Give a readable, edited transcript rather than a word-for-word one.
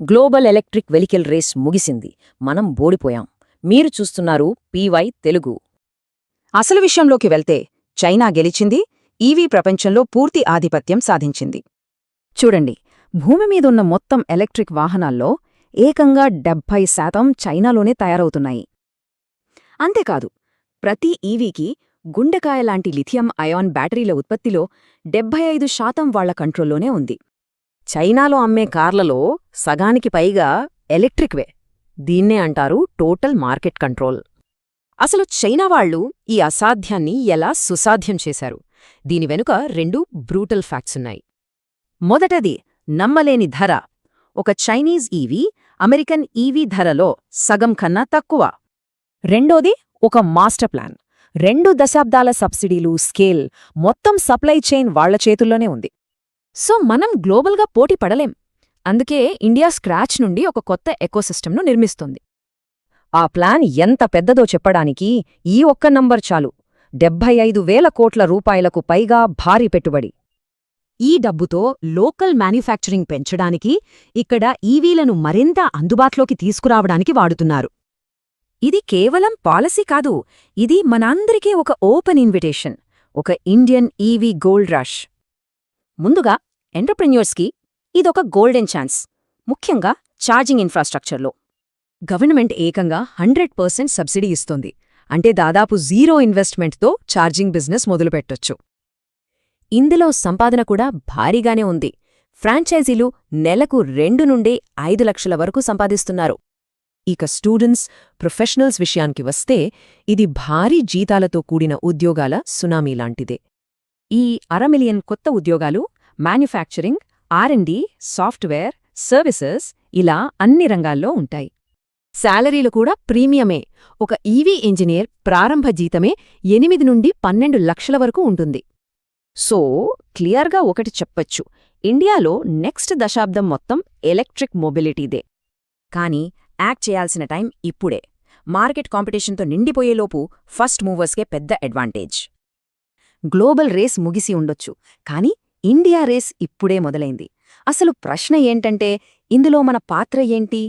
Global electric vehicle race ముగిసింది. మనం ఓడిపోయాం. మీరు చూస్తున్నారు పీవై తెలుగు. అసలు విషయంలోకి వెళ్తే చైనా గెలిచింది, ఈవీ ప్రపంచంలో పూర్తి ఆధిపత్యం సాధించింది. చూడండి, భూమి మీదున్న మొత్తం ఎలక్ట్రిక్ వాహనాల్లో ఏకంగా 70% చైనాలోనే తయారవుతున్నాయి. అంతేకాదు, ప్రతి ఈవీకి గుండెకాయలాంటి లిథియం అయాన్ బ్యాటరీల ఉత్పత్తిలో 75% వాళ్ల కంట్రోల్లోనే ఉంది. చైనాలో అమ్మే కార్లలో సగానికి పైగా ఎలక్ట్రిక్వే. దీన్నే అంటారు టోటల్ మార్కెట్ కంట్రోల్. అసలు చైనా వాళ్లు ఈ అసాధ్యాన్ని ఎలా సుసాధ్యం చేశారు? దీని వెనుక 2 బ్రూటల్ ఫ్యాక్ట్సున్నాయి. మొదటది నమ్మలేని ధర. ఒక చైనీస్ ఈవీ అమెరికన్ ఈవీ ధరలో సగం కన్నా తక్కువ. రెండోది ఒక మాస్టర్ ప్లాన్. 2 దశాబ్దాల సబ్సిడీలు, స్కేల్, మొత్తం సప్లై చైన్ వాళ్ల చేతుల్లోనే ఉంది. సో మనం గ్లోబల్గా పోటీ పడలేం. అందుకే ఇండియా స్క్రాచ్ నుండి ఒక కొత్త ఎకోసిస్టమ్ను నిర్మిస్తుంది. ఆ ప్లాన్ ఎంత పెద్దదో చెప్పడానికి ఈ ఒక్క నంబర్ చాలు. 75,000 కోట్ల రూపాయలకు పైగా భారీ పెట్టుబడి. ఈ డబ్బుతో లోకల్ మ్యానుఫ్యాక్చరింగ్ పెంచడానికి, ఇక్కడ ఈవీలను మరింత అందుబాటులోకి తీసుకురావడానికి వాడుతున్నారు. ఇది కేవలం పాలసీ కాదు, ఇది మనందరికీ ఒక ఓపెన్ ఇన్విటేషన్, ఒక ఇండియన్ ఈవీ గోల్డ్ రష్. ముందుగా ఎంటర్ప్రెన్యూర్స్కి ఇదొక గోల్డెన్ ఛాన్స్, ముఖ్యంగా ఛార్జింగ్ ఇన్ఫ్రాస్ట్రక్చర్లో. గవర్నమెంట్ ఏకంగా 100% సబ్సిడీ ఇస్తోంది. అంటే దాదాపు 0 ఇన్వెస్ట్మెంట్తో ఛార్జింగ్ బిజినెస్ మొదలుపెట్టొచ్చు. ఇందులో సంపాదన కూడా భారీగానే ఉంది. ఫ్రాంచైజీలు నెలకు 2 నుండి 5 లక్షల వరకు సంపాదిస్తున్నారు. ఇక స్టూడెంట్స్, ప్రొఫెషనల్స్ విషయానికి వస్తే ఇది భారీ జీతాలతో కూడిన ఉద్యోగాల సునామీ లాంటిదే. ఈ 500,000 కొత్త ఉద్యోగాలు మ్యానుఫ్యాక్చరింగ్, R&D, సాఫ్ట్వేర్, సర్వీసెస్ ఇలా అన్ని రంగాల్లో ఉంటాయి. శాలరీలు కూడా ప్రీమియమే. ఒక ఈవీ ఇంజనీర్ ప్రారంభ జీతమే 8 నుండి 12 లక్షల వరకు ఉంటుంది. సో క్లియర్గా ఒకటి చెప్పొచ్చు, ఇండియాలో నెక్స్ట్ దశాబ్దం మొత్తం ఎలక్ట్రిక్ మొబిలిటీదే. కానీ యాక్ట్ చేయాల్సిన టైం ఇప్పుడే. మార్కెట్ కాంపిటీషన్తో నిండిపోయేలోపు ఫస్ట్ మూవర్స్కే పెద్ద అడ్వాంటేజ్. గ్లోబల్ రేస్ ముగిసి ఉండొచ్చు, కానీ ఇండియా రేస్ ఇప్పుడే మొదలైంది. అసలు ప్రశ్న ఏంటంటే, ఇందులో మన పాత్ర ఏంటి?